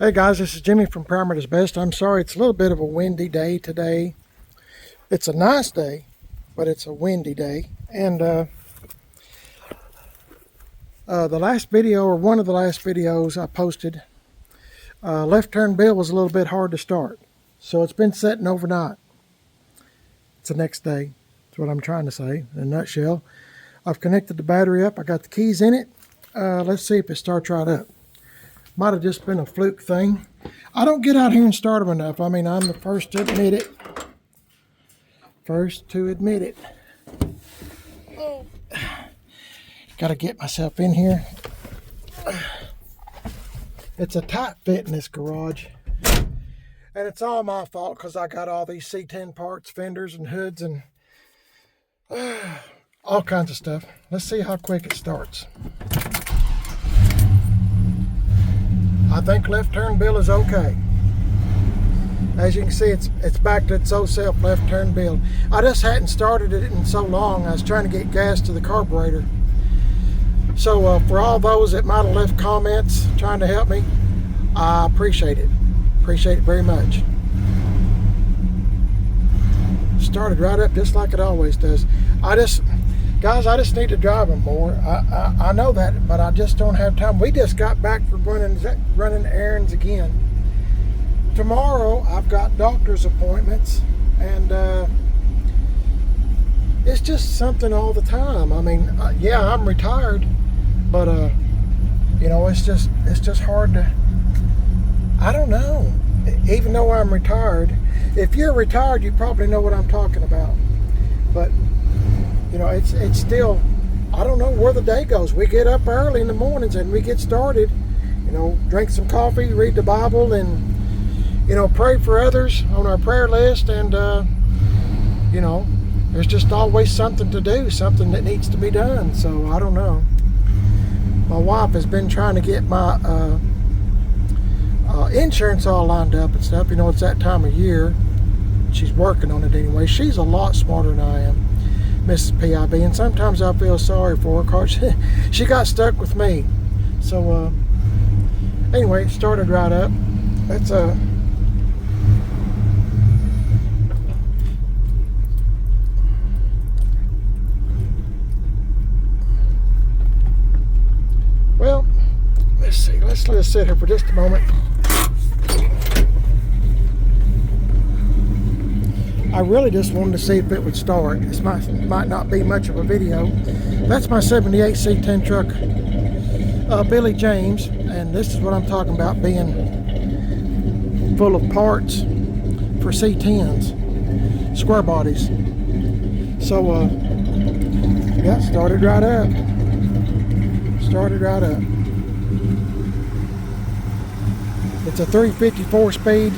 Hey guys, this is Jimmy from Primer is Best. I'm sorry it's a little bit of a windy day today. It's a nice day, but it's a windy day. And the last video, or one of the last videos I posted, left turn bill was a little bit hard to start. So it's been sitting overnight. It's the next day. That's what I'm trying to say in a nutshell. I've connected the battery up. I got the keys in it. Let's see if it starts right up. Might have just been a fluke thing. I don't get out here and start them enough. I mean, I'm the first to admit it. Got to get myself in here. It's a tight fit in this garage. And it's all my fault because I got all these C10 parts, fenders and hoods and all kinds of stuff. Let's see how quick it starts. I think left turn bill is okay. As you can see, it's back to its old self, left turn bill. I just hadn't started it in so long. I was trying to get gas to the carburetor. So for all those that might have left comments trying to help me, I appreciate it. Appreciate it very much. Started right up just like it always does. Guys, I just need to drive them more. I know that, but I just don't have time. We just got back from running errands again. Tomorrow, I've got doctor's appointments, and it's just something all the time. I mean, yeah, I'm retired, but you know, it's just hard to. I don't know. Even though I'm retired, if you're retired, you probably know what I'm talking about. But you know, it's still, I don't know where the day goes. We get up early in the mornings and we get started, you know, drink some coffee, read the Bible, and, you know, pray for others on our prayer list. And, you know, there's just always something to do, something that needs to be done. So I don't know. My wife has been trying to get my insurance all lined up and stuff. You know, it's that time of year. She's working on it anyway. She's a lot smarter than I am, Mrs. PIB, and sometimes I feel sorry for her because she got stuck with me. So anyway, it started right up. That's well, let's see. Let's let us sit here for just a moment. I really just wanted to see if it would start. This might not be much of a video. That's my 78 C10 truck, Billy James, and this is what I'm talking about, being full of parts for C10s, square bodies. So, yeah, started right up. It's a 354 speed.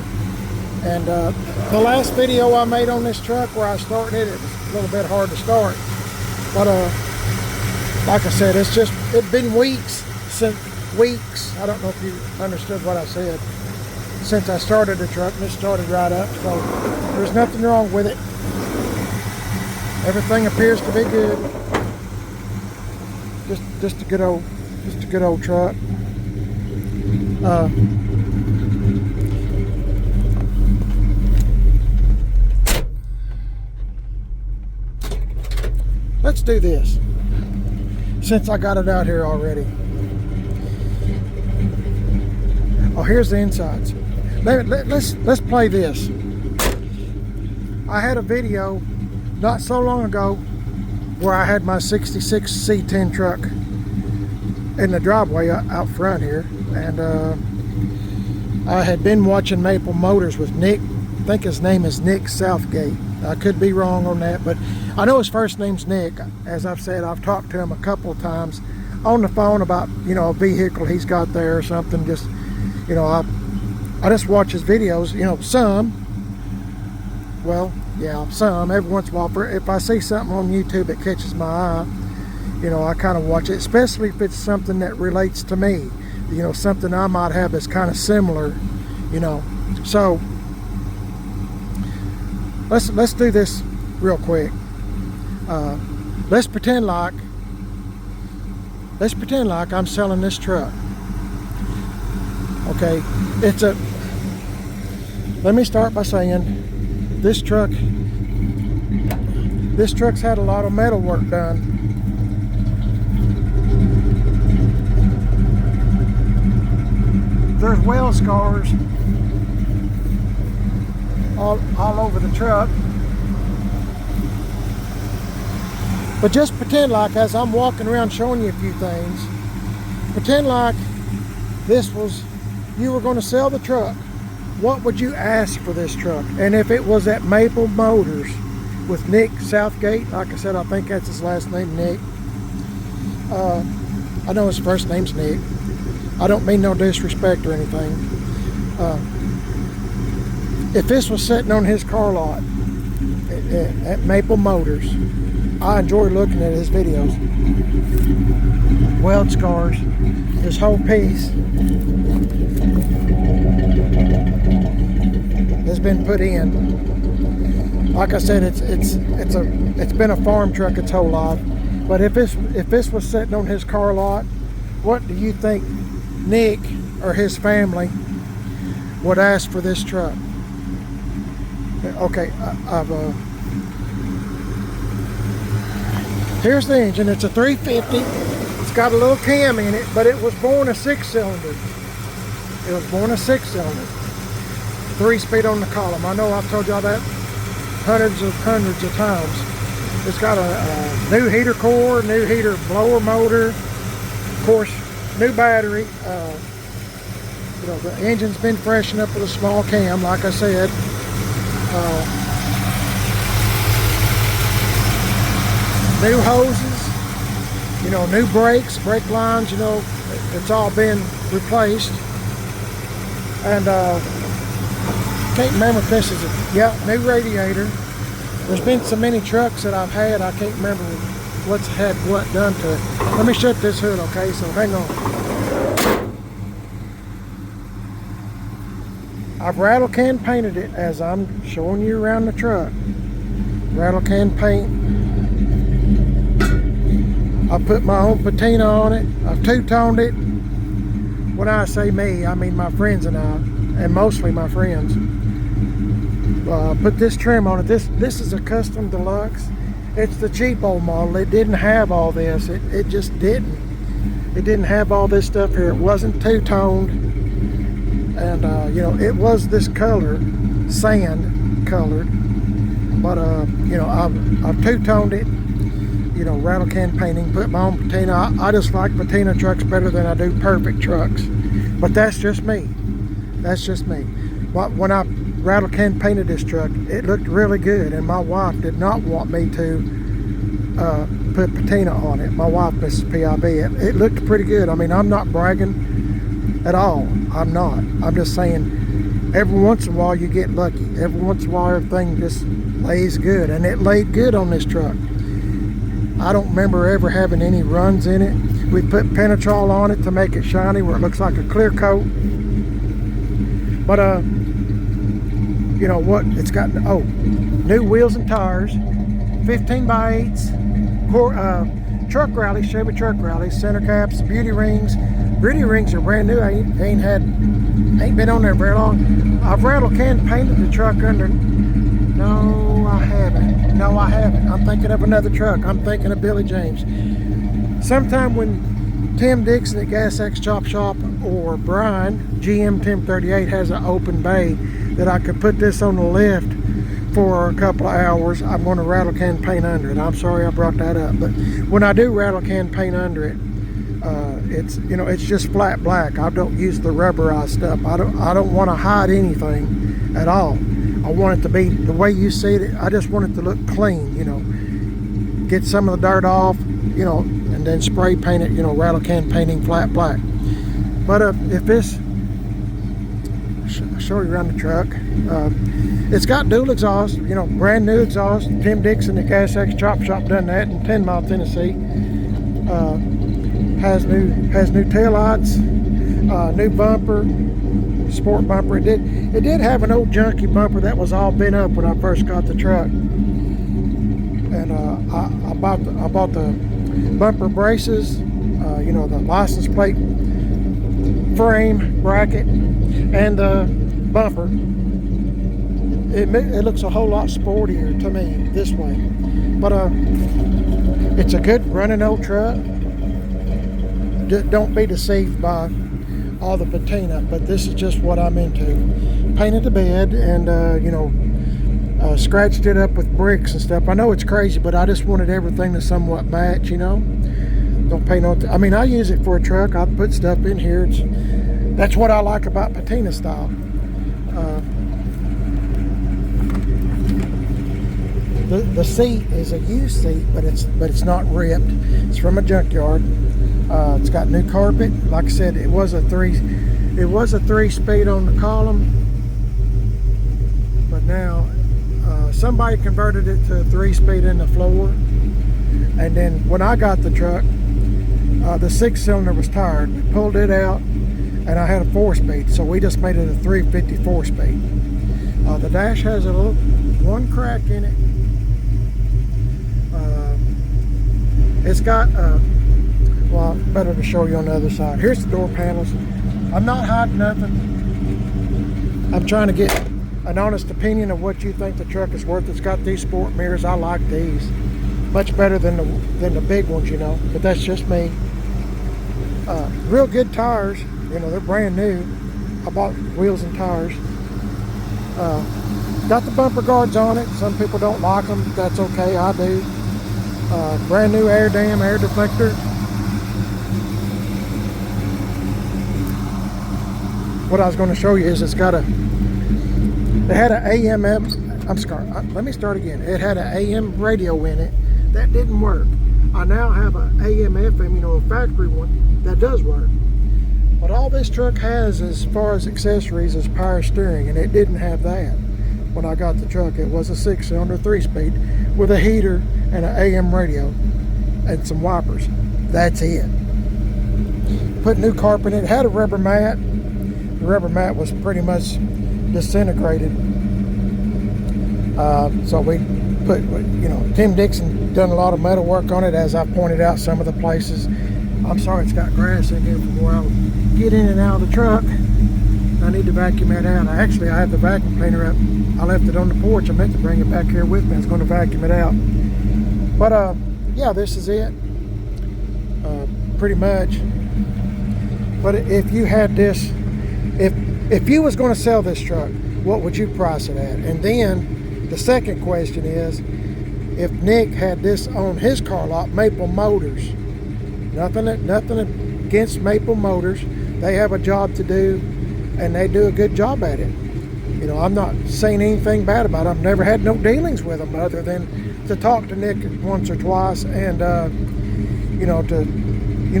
And the last video I made on this truck where I started it, it was a little bit hard to start. But like I said, it's been weeks, I don't know if you understood what I said, since I started the truck, and it started right up. So there's nothing wrong with it. Everything appears to be good. Just a good old truck. Let's do this, since I got it out here already. Oh, here's the insides. Let's play this. I had a video not so long ago where I had my 66 C10 truck in the driveway out front here, and I had been watching Maple Motors with Nick. I think his name is Nick Southgate. I could be wrong on that, but I know his first name's Nick. As I've said, I've talked to him a couple of times on the phone about, you know, a vehicle he's got there or something. Just, you know, I just watch his videos, you know, some. Well, yeah, some. Every once in a while, if I see something on YouTube that catches my eye, you know, I kind of watch it, especially if it's something that relates to me. You know, something I might have that's kind of similar, you know. So let's do this real quick. Let's pretend like I'm selling this truck. Okay, let me start by saying this truck's had a lot of metal work done. There's weld scars all over the truck. But just pretend like, as I'm walking around showing you a few things, pretend like you were going to sell the truck. What would you ask for this truck? And if it was at Maple Motors with Nick Southgate, like I said, I think that's his last name, Nick. I know his first name's Nick. I don't mean no disrespect or anything. If this was sitting on his car lot at Maple Motors, I enjoy looking at his videos. Weld scars, this whole piece has been put in. Like I said, it's been a farm truck its whole life. But if this was sitting on his car lot, what do you think Nick or his family would ask for this truck? Okay, here's the engine. It's a 350. It's got a little cam in it, but it was born a 6-cylinder. It was born a 6-cylinder. 3-speed on the column. I know I've told y'all that hundreds of times. It's got a new heater core, new heater blower motor, of course, new battery. You know, the engine's been freshened up with a small cam, like I said. New hoses, you know, new brakes, brake lines, you know, it's all been replaced. And can't remember if this is new radiator. There's been so many trucks that I've had, I can't remember what's had what done to it. Let me shut this hood, okay? So hang on. I've rattle can painted it as I'm showing you around the truck. Rattle can paint. I put my own patina on it. I've two-toned it. When I say me, I mean my friends and I, and mostly my friends. Put this trim on it. This is a custom deluxe. It's the cheap old model. It didn't have all this. It just didn't. It didn't have all this stuff here. It wasn't two-toned. And you know, it was this color, sand colored. But you know, I've two-toned it. You know, rattle can painting, put my own patina. I just like patina trucks better than I do perfect trucks. But that's just me. That's just me. But when I rattle can painted this truck, it looked really good, and my wife did not want me to put patina on it. My wife, Mrs. PIB, it looked pretty good. I mean, I'm not bragging at all. I'm not. I'm just saying, every once in a while you get lucky. Every once in a while everything just lays good, and it laid good on this truck. I don't remember ever having any runs in it. We put Penetrol on it to make it shiny where it looks like a clear coat. But you know what? It's got new wheels and tires, 15x8s, truck rally, Chevy truck rally, center caps, beauty rings. Beauty rings are brand new. I ain't been on there very long. I've rattle can painted the truck under. No, I haven't. No, I haven't. I'm thinking of another truck. I'm thinking of Billy James. Sometime when Tim Dixon at Gas X Chop Shop or Brian, GM Tim 38, has an open bay that I could put this on the lift for a couple of hours, I'm going to rattle can paint under it. I'm sorry I brought that up, but when I do rattle can paint under it, it's, you know, it's just flat black. I don't use the rubberized stuff. I don't want to hide anything at all. I want it to be the way you see it. I just want it to look clean, you know. Get some of the dirt off, you know, and then spray paint it, you know, rattle can painting flat black. But if this, I'll show you around the truck. It's got dual exhaust, you know, brand new exhaust. Tim Dixon at Gas X Chop Shop done that in 10 Mile, Tennessee. Has new tail lights, new bumper, sport bumper. It did have an old junky bumper that was all bent up when I first got the truck. And I bought the bumper braces, you know, the license plate frame bracket and the bumper. It looks a whole lot sportier to me this way, but it's a good running old truck. Don't be deceived by all the patina, but this is just what I'm into. Painted the bed and you know, scratched it up with bricks and stuff. I know it's crazy, but I just wanted everything to somewhat match, you know. Don't pay no I mean, I use it for a truck. I put stuff in here. That's what I like about patina style. The seat is a used seat, but it's not ripped. It's from a junkyard. It's got new carpet. Like I said, it was a three speed on the column, but now somebody converted it to a 3-speed in the floor. And then when I got the truck, the 6-cylinder was tired. We pulled it out, and I had a 4-speed, so we just made it a 354 speed. The dash has a little one crack in it. It's got well, better to show you on the other side. Here's the door panels. I'm not hiding nothing. I'm trying to get an honest opinion of what you think the truck is worth. It's got these sport mirrors. I like these much better than the big ones, you know, but that's just me. Real good tires, you know, they're brand new. I bought wheels and tires. Got the bumper guards on it. Some people don't like them. That's okay, I do. Brand new air dam, air deflector. What I was going to show you is it had an AM, I'm sorry, let me start again. It had an AM radio in it that didn't work. I now have an AM FM, you know, a factory one that does work. But all this truck has as far as accessories is power steering, and it didn't have that when I got the truck. It was a 6-cylinder 3-speed with a heater and an AM radio and some wipers. That's it. Put new carpet in it. It had a rubber mat. The rubber mat was pretty much disintegrated. So we put, you know, Tim Dixon done a lot of metal work on it, as I pointed out some of the places. I'm sorry, it's got grass in here from where I would get in and out of the truck. I need to vacuum that out. I have the vacuum cleaner up. I left it on the porch. I meant to bring it back here with me. I was going to vacuum it out. But yeah, this is it. Pretty much. But if you had this, if you was going to sell this truck, what would you price it at? And then the second question is, if Nick had this on his car lot, Maple Motors, nothing against Maple Motors. They have a job to do, and they do a good job at it. You know, I'm not saying anything bad about them. I've never had no dealings with them other than to talk to Nick once or twice, and you know, to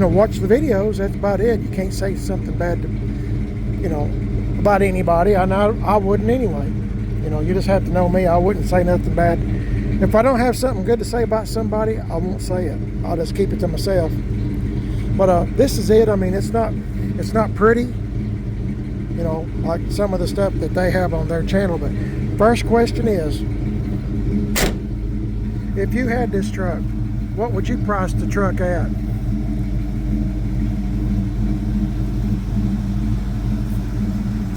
watch the videos. That's about it. You can't say something bad to, you know, about anybody. I know I wouldn't anyway. You know, you just have to know me. I wouldn't say nothing bad. If I don't have something good to say about somebody, I won't say it. I'll just keep it to myself. But this is it. I mean, it's not pretty, you know, like some of the stuff that they have on their channel. But first question is, if you had this truck, what would you price the truck at?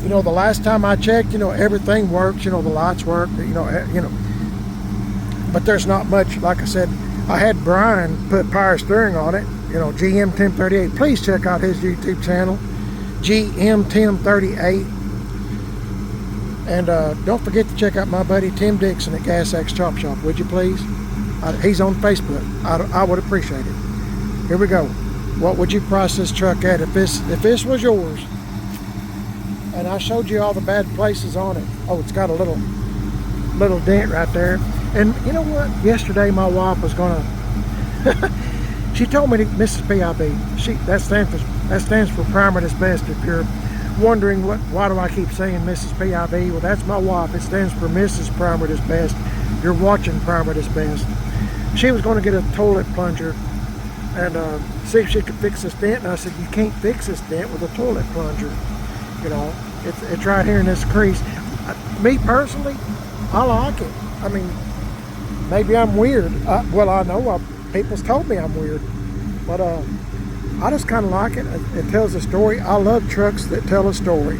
You know, the last time I checked, you know, everything works. You know, the lights work. You know, but there's not much. Like I said, I had Brian put power steering on it. You know, GM 1038. Please check out his YouTube channel, GM 1038. And don't forget to check out my buddy Tim Dixon at Gas X Chop Shop, would you please? He's on Facebook. I would appreciate it. Here we go. What would you price this truck at if this was yours? And I showed you all the bad places on it. Oh, it's got a little dent right there. And you know what? Yesterday my wife was gonna. She told me, Mrs. PIB. That stands for Primer That's Best. If you're wondering why do I keep saying Mrs. PIB? Well, that's my wife. It stands for Mrs. Primer That's Best. You're watching Primer That's Best. She was going to get a toilet plunger and see if she could fix this dent. And I said, you can't fix this dent with a toilet plunger. You know, it's right here in this crease. Me personally, I like it. I mean, maybe I'm weird. Well, I know people's told me I'm weird, but I just kind of like it. It tells a story. I love trucks that tell a story.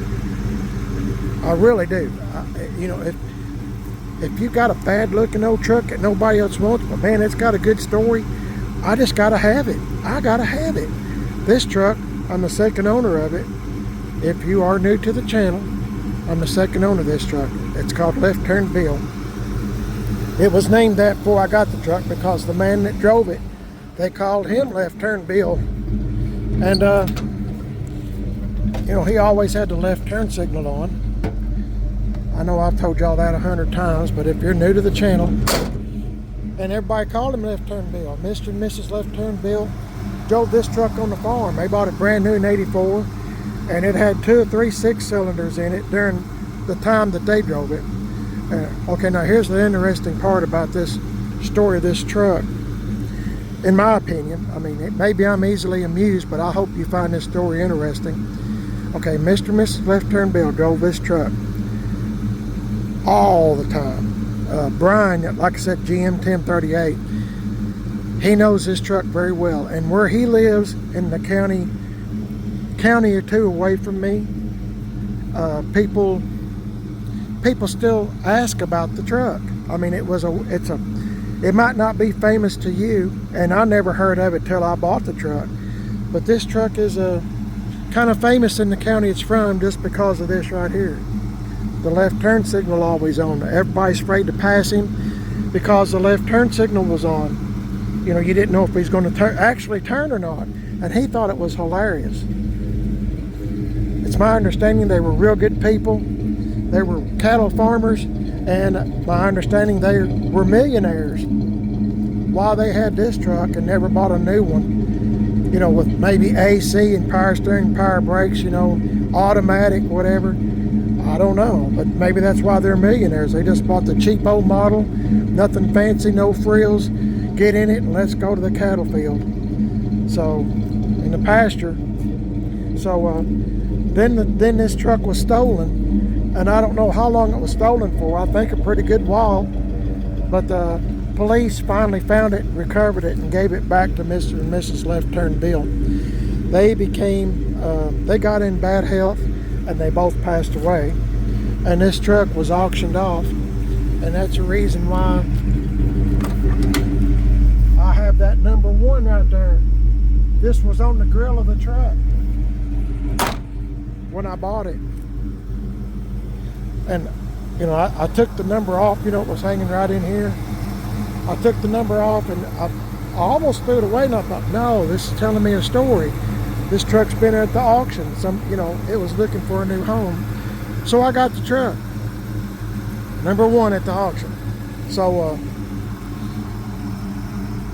I really do. You know, if you got a bad looking old truck that nobody else wants, but man, it's got a good story, I just gotta have it. I gotta have it. This truck, I'm the second owner of it. If you are new to the channel, I'm the second owner of this truck. It's called Left Turn Bill. It was named that before I got the truck because the man that drove it, they called him Left Turn Bill. And you know, he always had the left turn signal on. I know I've told y'all that 100 times, but if you're new to the channel, and everybody called him Left Turn Bill. Mr. and Mrs. Left Turn Bill drove this truck on the farm. They bought it brand new in '84, and it had 2 or 3 6-cylinders in it during the time that they drove it. Okay, now here's the interesting part about this story of this truck. In my opinion, I mean, maybe I'm easily amused, but I hope you find this story interesting. Okay, Mr. and Mrs. Left Turn Bill drove this truck all the time. Brian, like I said, GM 1038, he knows this truck very well. And where he lives in the county or two away from me, people still ask about the truck. I mean, it might not be famous to you, and I never heard of it till I bought the truck. But this truck is kind of famous in the county it's from just because of this right here. The left turn signal always on. Everybody's afraid to pass him because the left turn signal was on. You know, you didn't know if he's going to actually turn or not. And he thought it was hilarious. It's my understanding they were real good people. They were cattle farmers, and my understanding they were millionaires while they had this truck and never bought a new one. You know, with maybe AC and power steering, power brakes, you know, automatic, whatever. I don't know, but maybe that's why they're millionaires. They just bought the cheap old model, nothing fancy, no frills. Get in it and let's go to the cattle field. So, in the pasture. So, then this truck was stolen, and I don't know how long it was stolen for. I think a pretty good while, but the police finally found it, recovered it, and gave it back to Mr. and Mrs. Left Turn Bill. They they got in bad health, and they both passed away. And this truck was auctioned off, and that's the reason why I have that number 1 right there. This was on the grill of the truck when I bought it. And you know, I took the number off. You know, it was hanging right in here. I took the number off, and I almost threw it away, and I thought, no, this is telling me a story. This truck's been at the auction. You know, it was looking for a new home. So I got the truck. Number 1 at the auction. So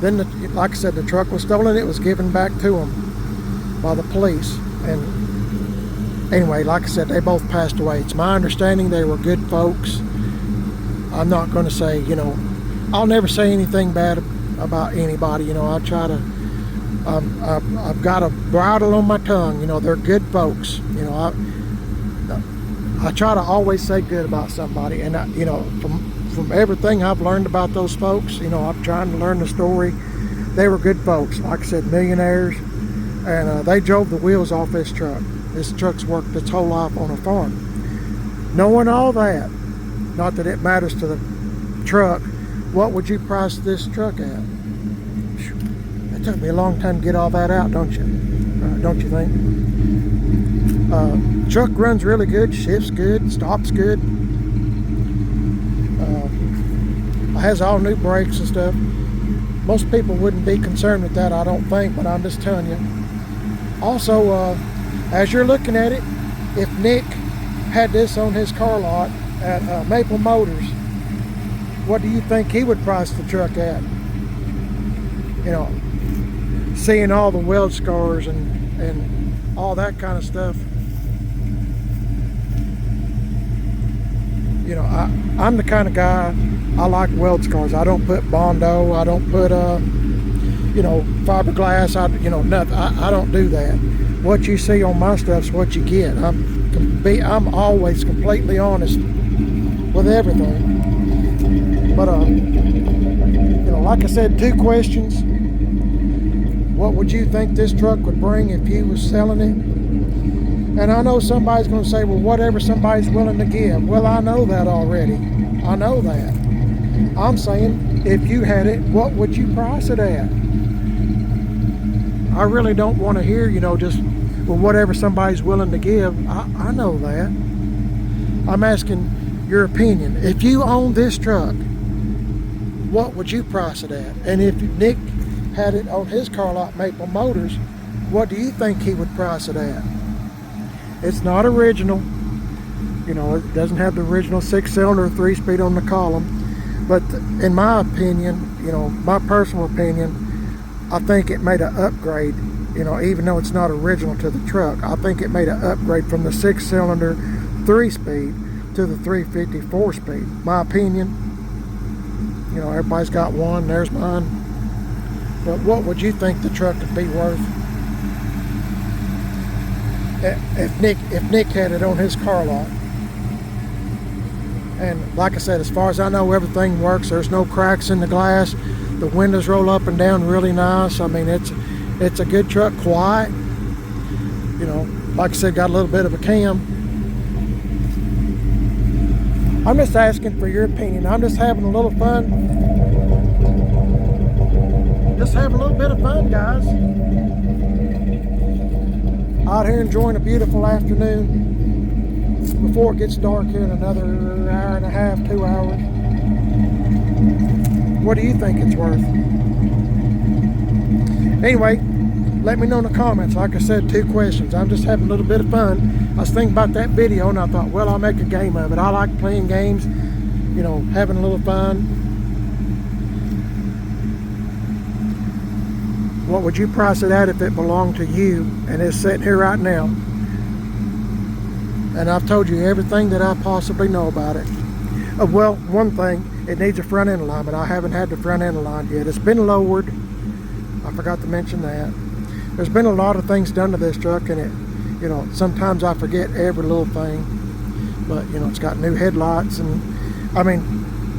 then, like I said, the truck was stolen. It was given back to them by the police. And anyway, like I said, they both passed away. It's my understanding they were good folks. I'm not going to say, you know, I'll never say anything bad about anybody. You know, I try to, I've got a bridle on my tongue. You know, they're good folks. You know, I try to always say good about somebody. And, you know, from everything I've learned about those folks, you know, I'm trying to learn the story. They were good folks. Like I said, millionaires. And they drove the wheels off this truck. This truck's worked its whole life on a farm. Knowing all that, not that it matters to the truck, what would you price this truck at? It took me a long time to get all that out, don't you? Don't you think? Truck runs really good, shifts good, stops good. Has all new brakes and stuff. Most people wouldn't be concerned with that, I don't think, but I'm just telling you. Also, as you're looking at it, if Nick had this on his car lot at Maple Motors, what do you think he would price the truck at? You know, seeing all the weld scars and all that kind of stuff. You know, I'm the kind of guy, I like weld scars. I don't put Bondo, I don't put you know, fiberglass, nothing. I don't do that. What you see on my stuff's what you get. I'm always completely honest with everything. But you know, like I said, 2 questions. what would you think this truck would bring if you was selling it? And I know somebody's going to say, well, whatever somebody's willing to give. Well, I know that already. I know that. I'm saying, if you had it, what would you price it at? I really don't want to hear, just, well, whatever somebody's willing to give. I know that. I'm asking your opinion. If you own this truck, what would you price it at? And if Nick had it on his car lot, Maple Motors, what do you think he would price it at? It's not original. It doesn't have the original 6-cylinder 3-speed on the column. But in my opinion, my personal opinion, I think it made an upgrade, even though it's not original to the truck. I think it made an upgrade from the 6-cylinder 3-speed to the 350 4-speed. My opinion, everybody's got one, there's mine. But what would you think the truck would be worth? If Nick had it on his car lot. And like I said, as far as I know, everything works. There's no cracks in the glass. The windows roll up and down really nice. I mean, it's a good truck, quiet. Like I said, got a little bit of a cam. I'm just asking for your opinion. I'm just having a little fun. Just having a little bit of fun, guys. Out here enjoying a beautiful afternoon before it gets dark here in another hour and a half, 2 hours. What do you think it's worth? Anyway, let me know in the comments. Like I said, 2 questions. I'm just having a little bit of fun. I was thinking about that video and I thought, well, I'll make a game of it. I like playing games, having a little fun. What would you price it at if it belonged to you and it's sitting here right now? And I've told you everything that I possibly know about it. Well, one thing, it needs a front end alignment. I haven't had the front end aligned yet. It's been lowered. I forgot to mention that. There's been a lot of things done to this truck, and it, sometimes I forget every little thing. But, it's got new headlights, and I mean,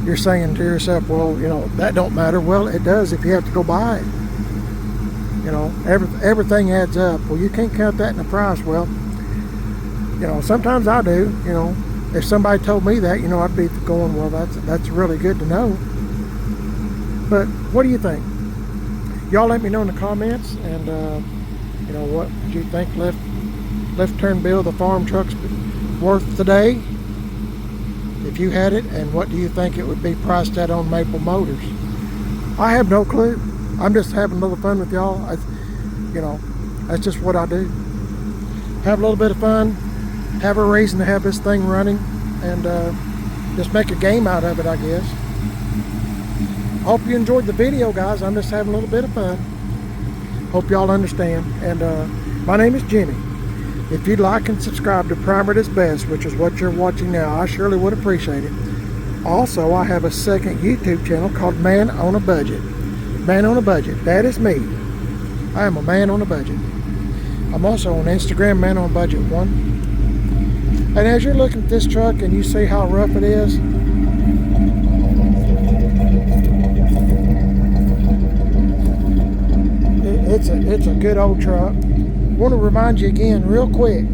you're saying to yourself, well, that don't matter. Well, it does if you have to go buy it. Everything adds up. Well, you can't count that in the price. Well, sometimes I do. If somebody told me that, I'd be going, well, that's really good to know. But what do you think? Y'all let me know in the comments, and what do you think left turn bill the farm truck's worth today if you had it, and what do you think it would be priced at on Maple Motors? I have no clue. I'm just having a little fun with y'all. That's just what I do. Have a little bit of fun, have a reason to have this thing running, and just make a game out of it, I guess. Hope you enjoyed the video, guys. I'm just having a little bit of fun. Hope y'all understand. And my name is Jimmy. If you'd like and subscribe to Primer Is Best, which is what you're watching now, I surely would appreciate it. Also, I have a second YouTube channel called Man on a Budget. Man on a Budget. That is me. I am a man on a budget. I'm also on Instagram, Man on a Budget 1. And as you're looking at this truck and you see how rough it is, it's a good old truck. I want to remind you again, real quick.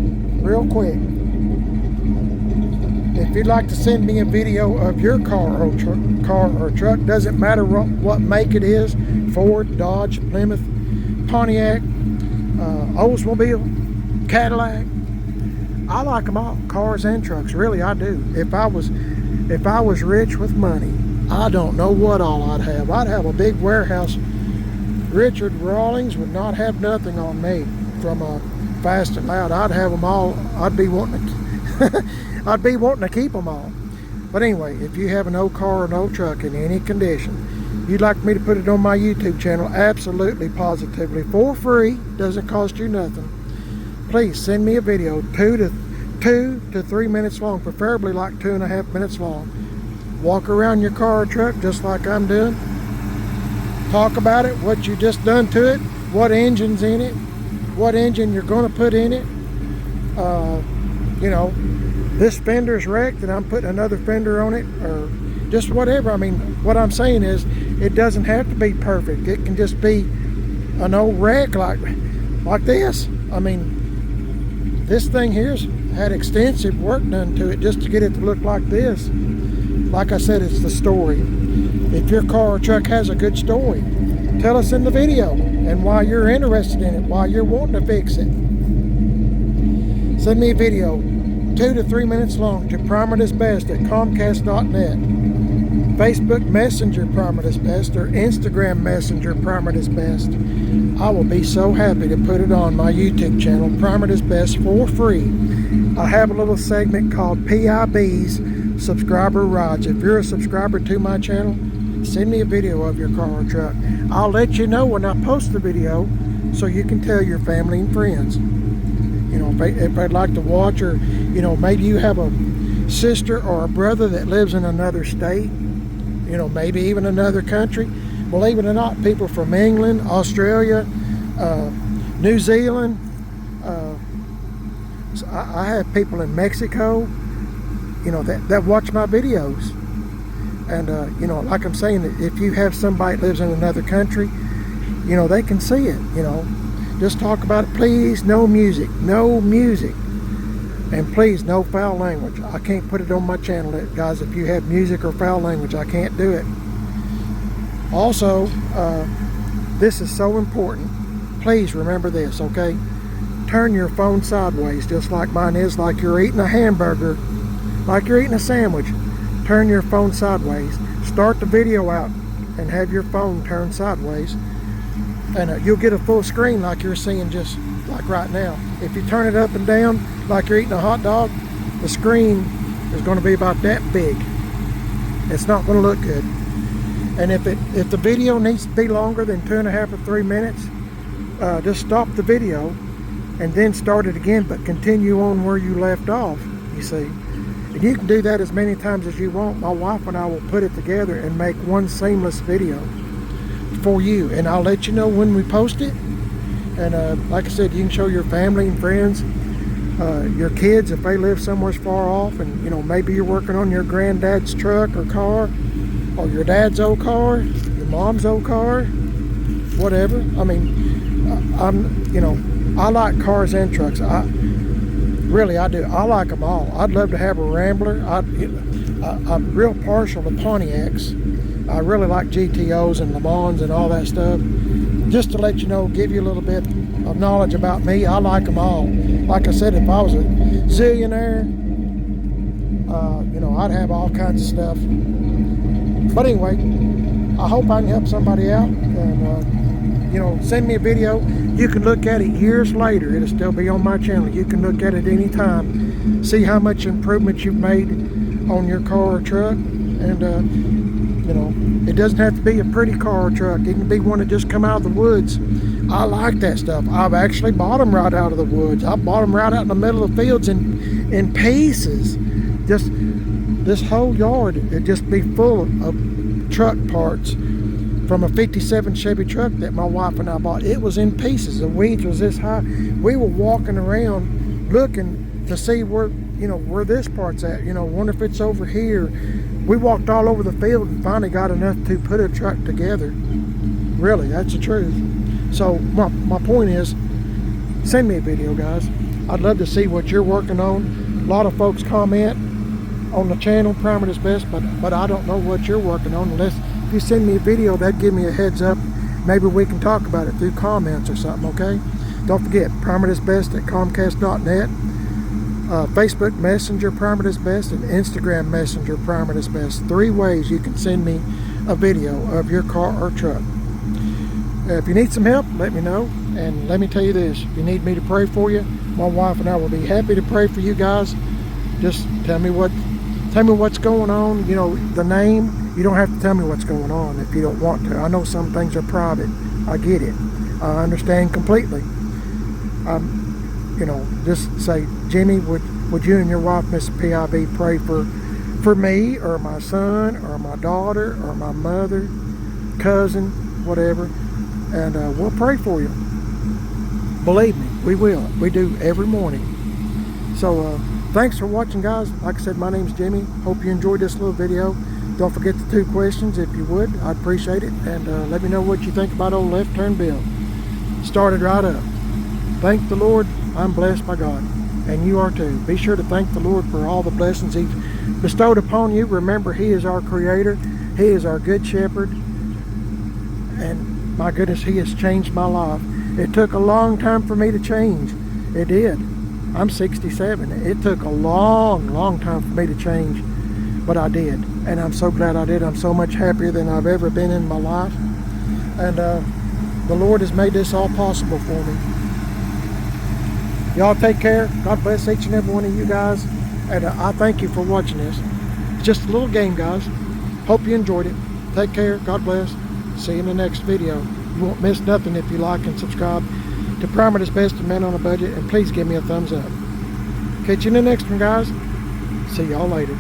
If you'd like to send me a video of your car or truck, doesn't matter what make it is, Ford, Dodge, Plymouth, Pontiac, Oldsmobile, Cadillac. I like them all, cars and trucks. Really, I do. If I was rich with money, I don't know what all I'd have. I'd have a big warehouse. Richard Rawlings would not have nothing on me from Fast and Loud. I'd have them all. I'd be wanting to keep them all. But anyway, if you have an old car or an old truck in any condition, you'd like me to put it on my YouTube channel, absolutely, positively, for free, doesn't cost you nothing, please send me a video, 2 to 3 minutes long, preferably like 2.5 minutes long. Walk around your car or truck just like I'm doing. Talk about it, what you just done to it, what engine's in it, what engine you're going to put in it. This fender's wrecked and I'm putting another fender on it, or just whatever. I mean, what I'm saying is, it doesn't have to be perfect. It can just be an old wreck like this. I mean, this thing here's had extensive work done to it just to get it to look like this. Like I said, it's the story. If your car or truck has a good story, tell us in the video and why you're interested in it, why you're wanting to fix it. Send me a video 2 to 3 minutes long to primerthisbest@comcast.net. Facebook Messenger primerthisbest or Instagram Messenger primerthisbest. I will be so happy to put it on my YouTube channel, primerthisbest, for free. I have a little segment called PIB's Subscriber Rides. If you're a subscriber to my channel, send me a video of your car or truck. I'll let you know when I post the video so you can tell your family and friends. You know, if they'd like to watch, or, you know, maybe you have a sister or a brother that lives in another state, you know, maybe even another country. Believe it or not, people from England, Australia, New Zealand. So I have people in Mexico, you know, that watch my videos. And, you know, like I'm saying, if you have somebody that lives in another country, you know, they can see it, you know. Just talk about it. Please, no music. No music. And please, no foul language. I can't put it on my channel, guys. If you have music or foul language, I can't do it. Also, this is so important. Please remember this, okay? Turn your phone sideways, just like mine is, like you're eating a hamburger, like you're eating a sandwich. Turn your phone sideways. Start the video out and have your phone turned sideways. And you'll get a full screen like you're seeing just like right now. If you turn it up and down like you're eating a hot dog, the screen is going to be about that big. It's not going to look good. And if the video needs to be longer than 2.5 or 3 minutes, just stop the video and then start it again, but continue on where you left off, you see. And you can do that as many times as you want. My wife and I will put it together and make one seamless video for you, and I'll let you know when we post it. And like I said, you can show your family and friends, your kids if they live somewhere far off, and, you know, maybe you're working on your granddad's truck or car, or your dad's old car, your mom's old car, whatever. I mean, you know, I like cars and trucks. Really, I do. I like them all. I'd love to have a Rambler. I'm real partial to Pontiacs. I really like GTOs and Le Mans and all that stuff. Just to let you know, give you a little bit of knowledge about me, I like them all. Like I said, if I was a zillionaire, you know, I'd have all kinds of stuff. But anyway, I hope I can help somebody out. And, you know, send me a video. You can look at it years later. It'll still be on my channel. You can look at it anytime. See how much improvement you've made on your car or truck. And, you know, it doesn't have to be a pretty car or truck. It can be one that just come out of the woods. I like that stuff. I've actually bought them right out of the woods. I bought them right out in the middle of the fields in pieces. Just this whole yard, it'd just be full of truck parts from a 57 Chevy truck that my wife and I bought. It was in pieces. The weeds was this high. We were walking around looking to see where, you know, where this part's at. You know, wonder if it's over here. We walked all over the field and finally got enough to put a truck together. Really, that's the truth. So my point is, send me a video, guys. I'd love to see what you're working on. A lot of folks comment on the channel, Primer This Best, but I don't know what you're working on. Unless if you send me a video, that'd give me a heads up. Maybe we can talk about it through comments or something, okay? Don't forget, primerthisbest@comcast.net. Facebook Messenger, Primer This Best, and Instagram Messenger, Primer This Best. 3 ways you can send me a video of your car or truck. If you need some help, let me know. And let me tell you this, if you need me to pray for you, my wife and I will be happy to pray for you guys. Just tell me what's going on. You know, the name. You don't have to tell me what's going on if you don't want to. I know some things are private. I get it. I understand completely. You know, just say, Jimmy, would you and your wife, Miss PIB, pray for me or my son or my daughter or my mother, cousin, whatever, and we'll pray for you. Believe me, we will. We do every morning. So thanks for watching, guys. Like I said, my name's Jimmy. Hope you enjoyed this little video. Don't forget the 2 questions if you would. I'd appreciate it. And let me know what you think about old Left Turn Bill. started right up. Thank the Lord, I'm blessed by God, and you are too. Be sure to thank the Lord for all the blessings He's bestowed upon you. Remember, He is our Creator. He is our Good Shepherd, and my goodness, He has changed my life. It took a long time for me to change. It did. I'm 67. It took a long time for me to change, but I did, and I'm so glad I did. I'm so much happier than I've ever been in my life, and the Lord has made this all possible for me. Y'all take care. God bless each and every one of you guys, and I thank you for watching this. It's just a little game, guys. Hope you enjoyed it. Take care. God bless. See you in the next video. You won't miss nothing if you like and subscribe to Primer That's Best and Man on a Budget, and please give me a thumbs up. Catch you in the next one, guys. See y'all later.